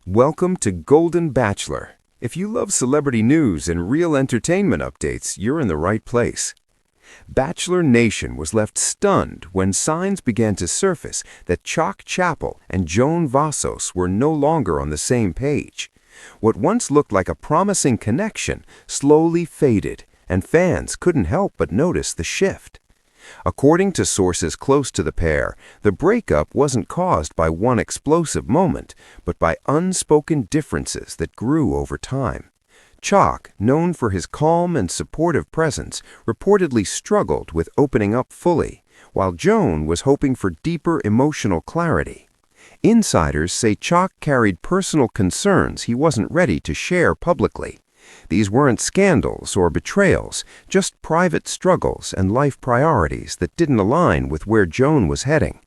Welcome to Golden Bachelor. If you love celebrity news and real entertainment updates, you're in the right place. Bachelor Nation was left stunned when signs began to surface that Chock Chapple and Joan Vassos were no longer on the same page. What once looked like a promising connection slowly faded, and fans couldn't help but notice the shift. According to sources close to the pair, the breakup wasn't caused by one explosive moment, but by unspoken differences that grew over time. Chock, known for his calm and supportive presence, reportedly struggled with opening up fully, while Joan was hoping for deeper emotional clarity. Insiders say Chock carried personal concerns he wasn't ready to share publicly. These weren't scandals or betrayals, just private struggles and life priorities that didn't align with where Joan was heading.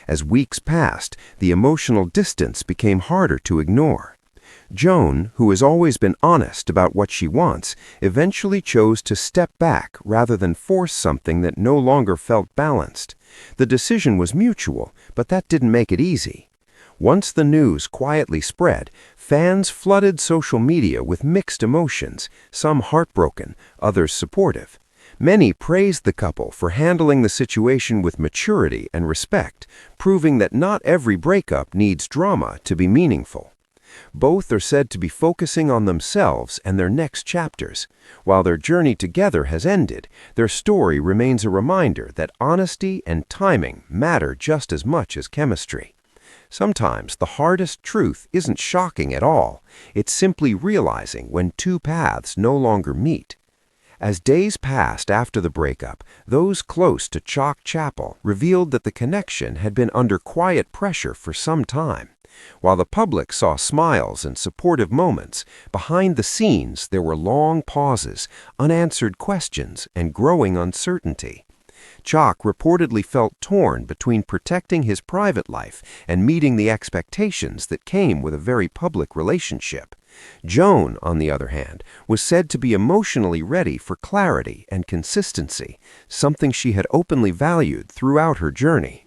As weeks passed, the emotional distance became harder to ignore. Joan, who has always been honest about what she wants, eventually chose to step back rather than force something that no longer felt balanced. The decision was mutual, but that didn't make it easy. Once the news quietly spread, fans flooded social media with mixed emotions, some heartbroken, others supportive. Many praised the couple for handling the situation with maturity and respect, proving that not every breakup needs drama to be meaningful. Both are said to be focusing on themselves and their next chapters. While their journey together has ended, their story remains a reminder that honesty and timing matter just as much as chemistry. Sometimes the hardest truth isn't shocking at all. It's simply realizing when two paths no longer meet. As days passed after the breakup, those close to Chock Chapple revealed that the connection had been under quiet pressure for some time. While the public saw smiles and supportive moments, behind the scenes there were long pauses, unanswered questions, and growing uncertainty. Chock reportedly felt torn between protecting his private life and meeting the expectations that came with a very public relationship. Joan, on the other hand, was said to be emotionally ready for clarity and consistency, something she had openly valued throughout her journey.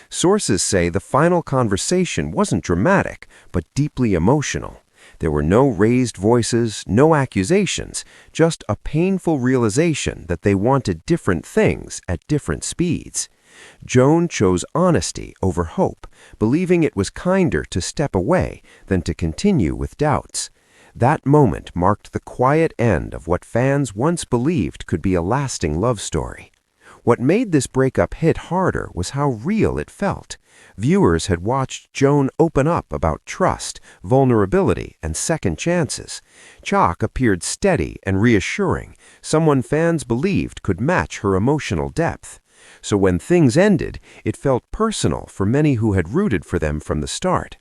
Sources say the final conversation wasn't dramatic, but deeply emotional. There were no raised voices, no accusations, just a painful realization that they wanted different things at different speeds. Joan chose honesty over hope, believing it was kinder to step away than to continue with doubts. That moment marked the quiet end of what fans once believed could be a lasting love story. What made this breakup hit harder was how real it felt. Viewers had watched Joan open up about trust, vulnerability, and second chances. Chock appeared steady and reassuring, someone fans believed could match her emotional depth. So when things ended, it felt personal for many who had rooted for them from the start.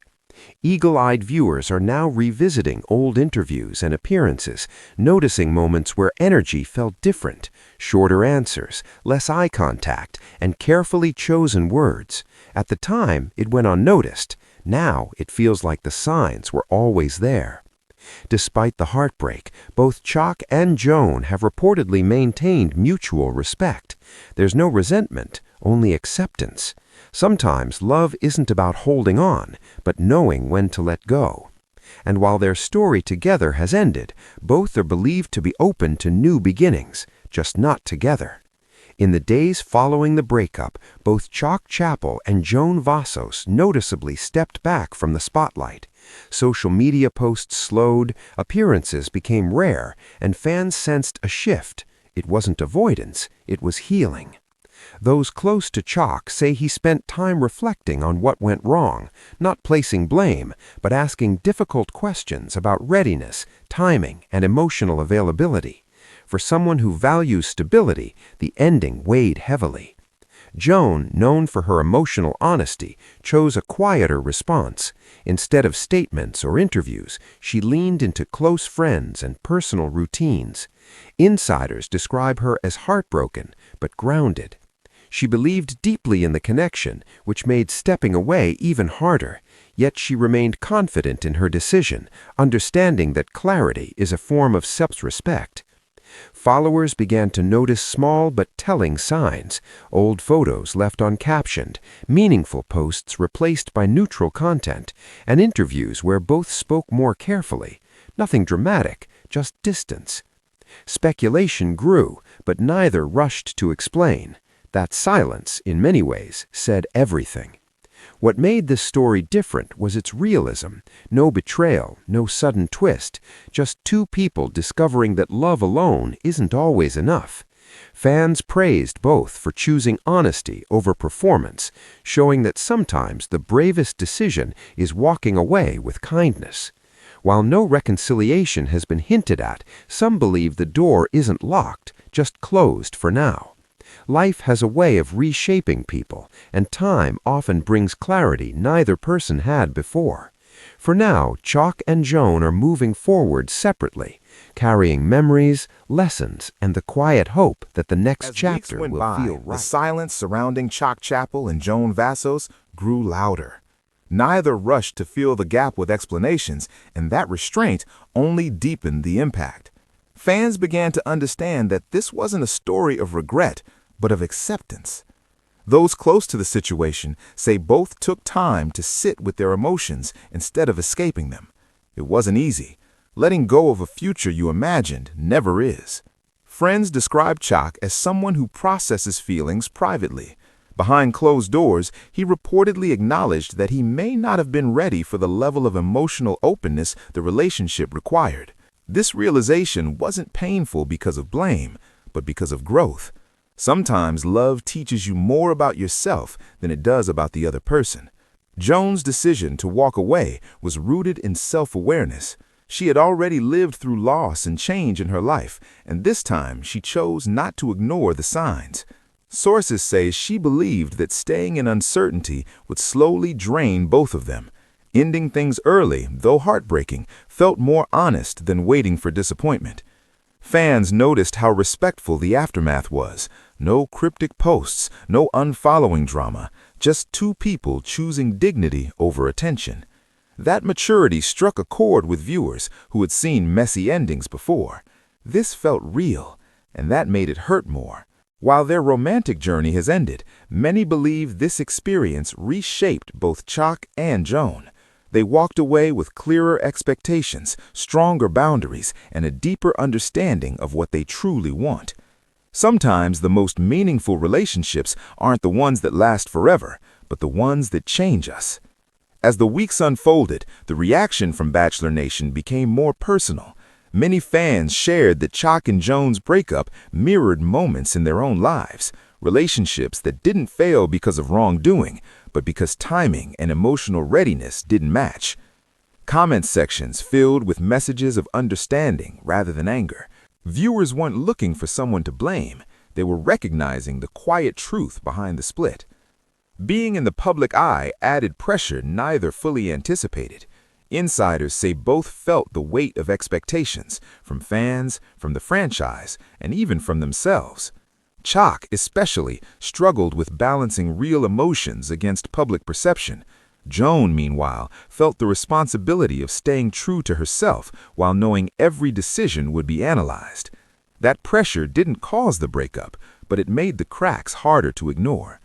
Eagle-eyed viewers are now revisiting old interviews and appearances, noticing moments where energy felt different, shorter answers, less eye contact, and carefully chosen words. At the time, it went unnoticed. Now, it feels like the signs were always there. Despite the heartbreak, both Chock and Joan have reportedly maintained mutual respect. There's no resentment, only acceptance. Sometimes love isn't about holding on, but knowing when to let go. And while their story together has ended, both are believed to be open to new beginnings, just not together. In the days following the breakup, both Chock Chapple and Joan Vassos noticeably stepped back from the spotlight. Social media posts slowed, appearances became rare, and fans sensed a shift. It wasn't avoidance, it was healing. Those close to Chock say he spent time reflecting on what went wrong, not placing blame, but asking difficult questions about readiness, timing, and emotional availability. For someone who values stability, the ending weighed heavily. Joan, known for her emotional honesty, chose a quieter response. Instead of statements or interviews, she leaned into close friends and personal routines. Insiders describe her as heartbroken, but grounded. She believed deeply in the connection, which made stepping away even harder, yet she remained confident in her decision, understanding that clarity is a form of self-respect. Followers began to notice small but telling signs: old photos left uncaptioned, meaningful posts replaced by neutral content, and interviews where both spoke more carefully. Nothing dramatic, just distance. Speculation grew, but neither rushed to explain. That silence, in many ways, said everything. What made this story different was its realism. No betrayal, no sudden twist, just two people discovering that love alone isn't always enough. Fans praised both for choosing honesty over performance, showing that sometimes the bravest decision is walking away with kindness. While no reconciliation has been hinted at, some believe the door isn't locked, just closed for now. Life has a way of reshaping people, and time often brings clarity neither person had before. For now, Chock and Joan are moving forward separately, carrying memories, lessons, and the quiet hope that the next chapter will feel right. The silence surrounding Chock Chapple and Joan Vassos grew louder. Neither rushed to fill the gap with explanations, and that restraint only deepened the impact. Fans began to understand that this wasn't a story of regret, but of acceptance. Those close to the situation say both took time to sit with their emotions instead of escaping them. It wasn't easy. Letting go of a future you imagined never is. Friends describe Chock as someone who processes feelings privately. Behind closed doors, he reportedly acknowledged that he may not have been ready for the level of emotional openness the relationship required. This realization wasn't painful because of blame, but because of growth. Sometimes love teaches you more about yourself than it does about the other person. Joan's decision to walk away was rooted in self-awareness. She had already lived through loss and change in her life, and this time she chose not to ignore the signs. Sources say she believed that staying in uncertainty would slowly drain both of them. Ending things early, though heartbreaking, felt more honest than waiting for disappointment. Fans noticed how respectful the aftermath was. No cryptic posts, no unfollowing drama, just two people choosing dignity over attention. That maturity struck a chord with viewers who had seen messy endings before. This felt real, and that made it hurt more. While their romantic journey has ended, many believe this experience reshaped both Chock and Joan. They walked away with clearer expectations, stronger boundaries, and a deeper understanding of what they truly want. Sometimes the most meaningful relationships aren't the ones that last forever, but the ones that change us. As the weeks unfolded, the reaction from Bachelor Nation became more personal. Many fans shared that Chock and Joan's breakup mirrored moments in their own lives, relationships that didn't fail because of wrongdoing, but because timing and emotional readiness didn't match. Comment sections filled with messages of understanding rather than anger. Viewers weren't looking for someone to blame. They were recognizing the quiet truth behind the split. Being in the public eye added pressure neither fully anticipated. Insiders say both felt the weight of expectations from fans, from the franchise, and even from themselves. Chock, especially, struggled with balancing real emotions against public perception. Joan, meanwhile, felt the responsibility of staying true to herself while knowing every decision would be analyzed. That pressure didn't cause the breakup, but it made the cracks harder to ignore.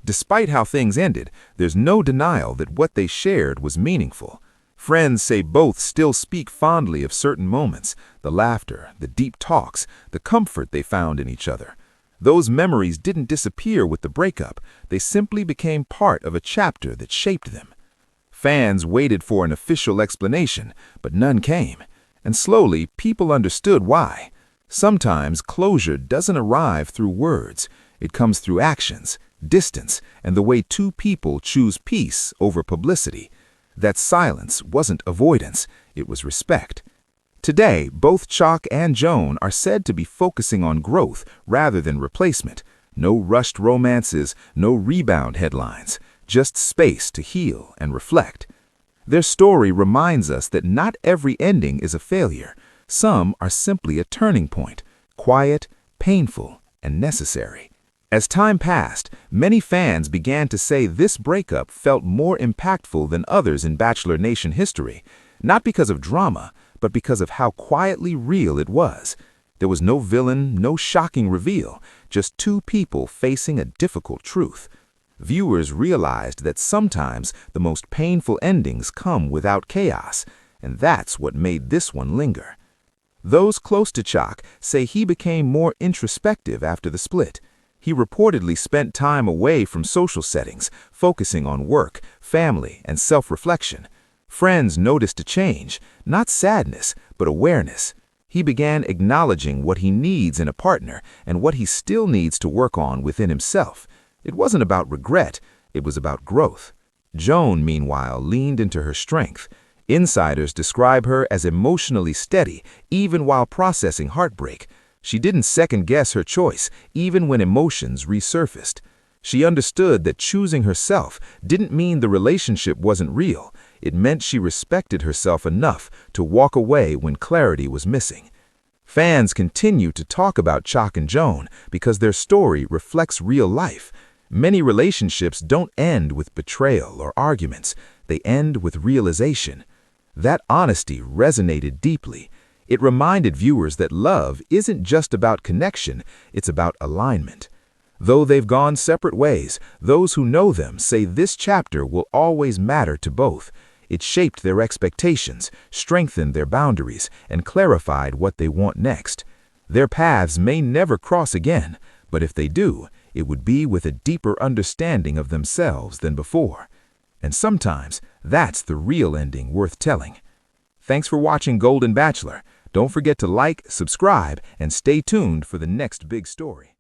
Despite how things ended, there's no denial that what they shared was meaningful. Friends say both still speak fondly of certain moments, the laughter, the deep talks, the comfort they found in each other. Those memories didn't disappear with the breakup, they simply became part of a chapter that shaped them. Fans waited for an official explanation, but none came, and slowly people understood why. Sometimes closure doesn't arrive through words, it comes through actions, distance, and the way two people choose peace over publicity. That silence wasn't avoidance, it was respect. Today, both Chock and Joan are said to be focusing on growth rather than replacement. No rushed romances, no rebound headlines, just space to heal and reflect. Their story reminds us that not every ending is a failure. Some are simply a turning point, quiet, painful, and necessary. As time passed, many fans began to say this breakup felt more impactful than others in Bachelor Nation history, not because of drama, but because of how quietly real it was. There was no villain, no shocking reveal, just two people facing a difficult truth. Viewers realized that sometimes the most painful endings come without chaos, and that's what made this one linger. Those close to Chock say he became more introspective after the split. He reportedly spent time away from social settings, focusing on work, family, and self-reflection. Friends noticed a change, not sadness, but awareness. He began acknowledging what he needs in a partner and what he still needs to work on within himself. It wasn't about regret, it was about growth. Joan, meanwhile, leaned into her strength. Insiders describe her as emotionally steady, even while processing heartbreak. She didn't second-guess her choice, even when emotions resurfaced. She understood that choosing herself didn't mean the relationship wasn't real. It meant she respected herself enough to walk away when clarity was missing. Fans continue to talk about Chock and Joan because their story reflects real life. Many relationships don't end with betrayal or arguments. They end with realization. That honesty resonated deeply. It reminded viewers that love isn't just about connection, it's about alignment. Though they've gone separate ways, those who know them say this chapter will always matter to both. It shaped their expectations, strengthened their boundaries, and clarified what they want next. Their paths may never cross again, but if they do, it would be with a deeper understanding of themselves than before. And sometimes, that's the real ending worth telling. Thanks for watching Golden Bachelor. Don't forget to like, subscribe, and stay tuned for the next big story.